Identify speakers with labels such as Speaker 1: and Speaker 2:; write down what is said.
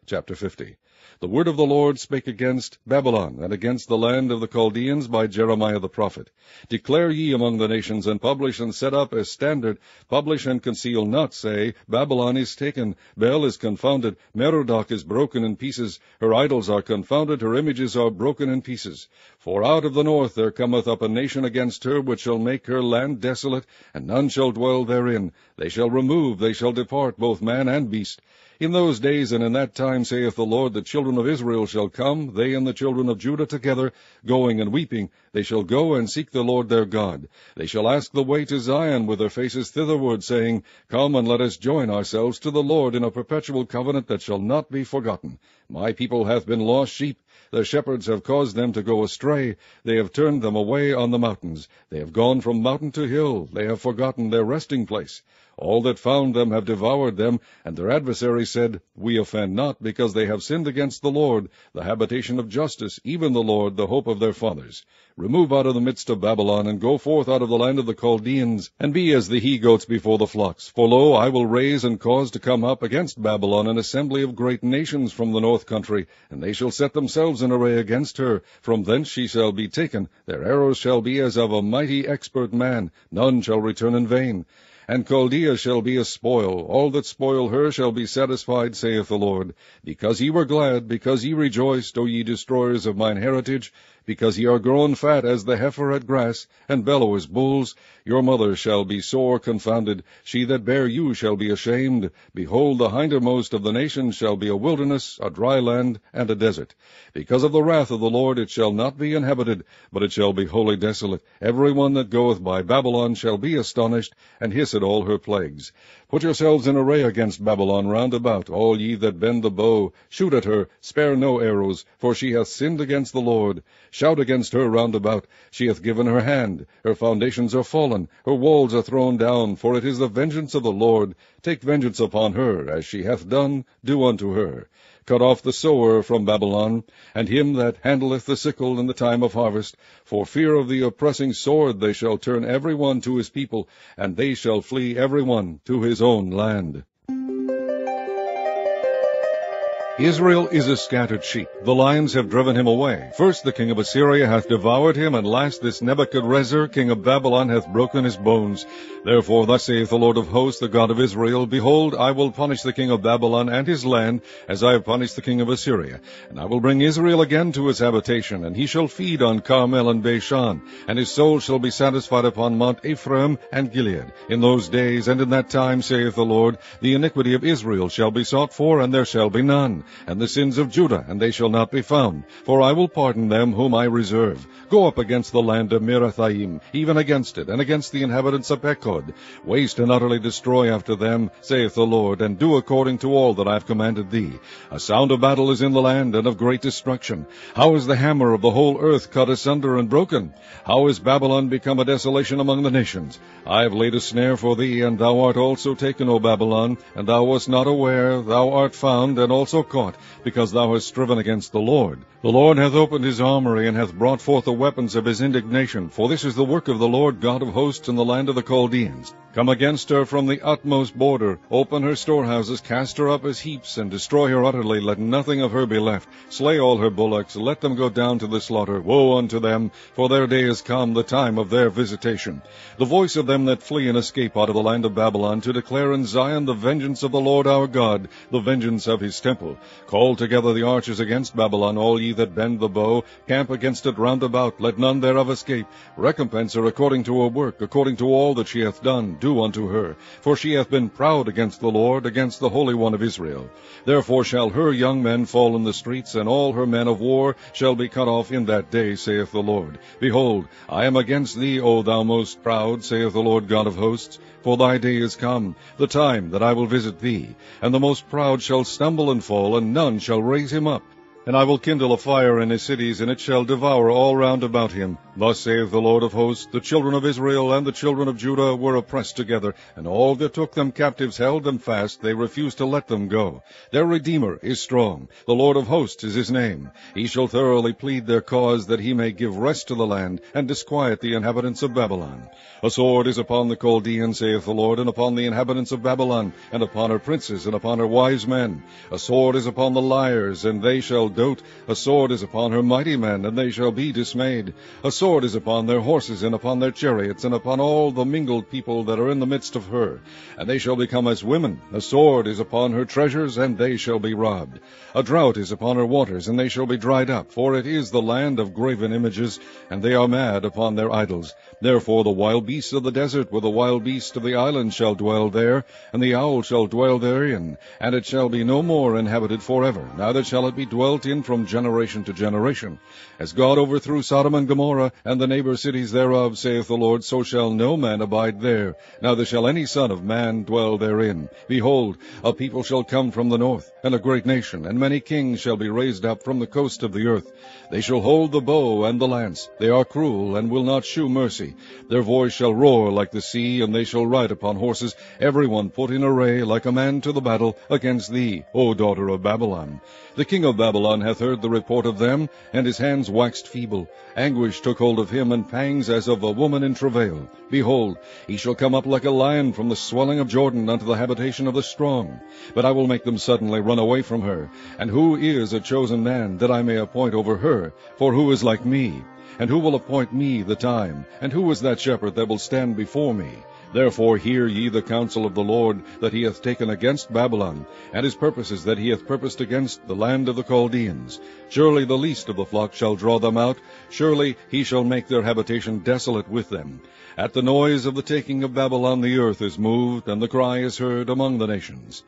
Speaker 1: Chapter 50. The word of the Lord spake against Babylon, and against the land of the Chaldeans by Jeremiah the prophet. Declare ye among the nations, and publish and set up a standard. Publish and conceal not, say, Babylon is taken, Bel is confounded, Merodach is broken in pieces, her idols are confounded, her images are broken in pieces. For out of the north there cometh up a nation against her, which shall make her land desolate, and none shall dwell therein. They shall remove, they shall depart, both man and beast. In those days and in that time, saith the Lord, the children of Israel shall come, they and the children of Judah together, going and weeping. They shall go and seek the Lord their God. They shall ask the way to Zion with their faces thitherward, saying, Come and let us join ourselves to the Lord in a perpetual covenant that shall not be forgotten. My people hath been lost sheep. Their shepherds have caused them to go astray. They have turned them away on the mountains. They have gone from mountain to hill. They have forgotten their resting place. All that found them have devoured them, and their adversaries said, We offend not, because they have sinned against the Lord, the habitation of justice, even the Lord, the hope of their fathers. Remove out of the midst of Babylon, and go forth out of the land of the Chaldeans, and be as the he-goats before the flocks. For lo, I will raise and cause to come up against Babylon an assembly of great nations from the north country, and they shall set themselves in array against her. From thence she shall be taken. Their arrows shall be as of a mighty expert man. None shall return in vain. And Chaldea shall be a spoil. All that spoil her shall be satisfied, saith the Lord. Because ye were glad, because ye rejoiced, O ye destroyers of mine heritage, because ye are grown fat as the heifer at grass, and bellow as bulls, your mother shall be sore confounded. She that bare you shall be ashamed. Behold, the hindermost of the nations shall be a wilderness, a dry land, and a desert. Because of the wrath of the Lord it shall not be inhabited, but it shall be wholly desolate. Every one that goeth by Babylon shall be astonished, and hiss at all her plagues. Put yourselves in array against Babylon round about, all ye that bend the bow. Shoot at her, spare no arrows, for she hath sinned against the Lord. Shout against her round about. She hath given her hand. Her foundations are fallen. Her walls are thrown down, for it is the vengeance of the Lord. Take vengeance upon her, as she hath done, do unto her. Cut off the sower from Babylon, and him that handleth the sickle in the time of harvest. For fear of the oppressing sword they shall turn every one to his people, and they shall flee every one to his own land. Israel is a scattered sheep. The lions have driven him away. First the king of Assyria hath devoured him, and last this Nebuchadrezzar, king of Babylon, hath broken his bones. Therefore thus saith the Lord of hosts, the God of Israel, Behold, I will punish the king of Babylon and his land, as I have punished the king of Assyria. And I will bring Israel again to his habitation, and he shall feed on Carmel and Bashan, and his soul shall be satisfied upon Mount Ephraim and Gilead. In those days and in that time, saith the Lord, the iniquity of Israel shall be sought for, and there shall be none. And the sins of Judah, and they shall not be found. For I will pardon them whom I reserve. Go up against the land of Merathaim, even against it, and against the inhabitants of Pekod. Waste and utterly destroy after them, saith the Lord, and do according to all that I have commanded thee. A sound of battle is in the land, and of great destruction. How is the hammer of the whole earth cut asunder and broken? How is Babylon become a desolation among the nations? I have laid a snare for thee, and thou art also taken, O Babylon, and thou wast not aware, thou art found, and also caught, because thou hast striven against the Lord. The Lord hath opened his armory, and hath brought forth the weapons of his indignation, for this is the work of the Lord God of hosts in the land of the Chaldeans. Come against her from the utmost border, open her storehouses, cast her up as heaps, and destroy her utterly, let nothing of her be left. Slay all her bullocks, let them go down to the slaughter. Woe unto them, for their day is come, the time of their visitation. The voice of them that flee and escape out of the land of Babylon, to declare in Zion the vengeance of the Lord our God, the vengeance of his temple. Call together the archers against Babylon, all ye that bend the bow. Camp against it round about, let none thereof escape. Recompense her according to her work, according to all that she hath done, do unto her. For she hath been proud against the Lord, against the Holy One of Israel. Therefore shall her young men fall in the streets, and all her men of war shall be cut off in that day, saith the Lord. Behold, I am against thee, O thou most proud, saith the Lord God of hosts. For thy day is come, the time that I will visit thee, and the most proud shall stumble and fall, and none shall raise him up. And I will kindle a fire in his cities, and it shall devour all round about him. Thus saith the Lord of hosts, the children of Israel and the children of Judah were oppressed together, and all that took them captives held them fast, they refused to let them go. Their Redeemer is strong, the Lord of hosts is his name. He shall thoroughly plead their cause, that he may give rest to the land, and disquiet the inhabitants of Babylon. A sword is upon the Chaldeans, saith the Lord, and upon the inhabitants of Babylon, and upon her princes, and upon her wise men. A sword is upon the liars, and they shall dote. A sword is upon her mighty men, and they shall be dismayed. A sword is upon their horses, and upon their chariots, and upon all the mingled people that are in the midst of her. And they shall become as women. A sword is upon her treasures, and they shall be robbed. A drought is upon her waters, and they shall be dried up. For it is the land of graven images, and they are mad upon their idols. Therefore the wild beasts of the desert with the wild beasts of the island shall dwell there, and the owl shall dwell therein, and it shall be no more inhabited forever, neither shall it be dwelt in from generation to generation. As God overthrew Sodom and Gomorrah, and the neighbor cities thereof, saith the Lord, so shall no man abide there, neither shall any son of man dwell therein. Behold, a people shall come from the north, and a great nation, and many kings shall be raised up from the coast of the earth. They shall hold the bow and the lance. They are cruel, and will not shew mercy. Their voice shall roar like the sea, and they shall ride upon horses, every one put in array, like a man to the battle, against thee, O daughter of Babylon. The king of Babylon hath heard the report of them, and his hands waxed feeble. Anguish took hold of him, and pangs as of a woman in travail. Behold, he shall come up like a lion from the swelling of Jordan unto the habitation of the strong. But I will make them suddenly run away from her. And who is a chosen man, that I may appoint over her? For who is like me? And who will appoint me the time? And who is that shepherd that will stand before me? Therefore hear ye the counsel of the Lord, that he hath taken against Babylon, and his purposes that he hath purposed against the land of the Chaldeans. Surely the least of the flock shall draw them out. Surely he shall make their habitation desolate with them. At the noise of the taking of Babylon the earth is moved, and the cry is heard among the nations.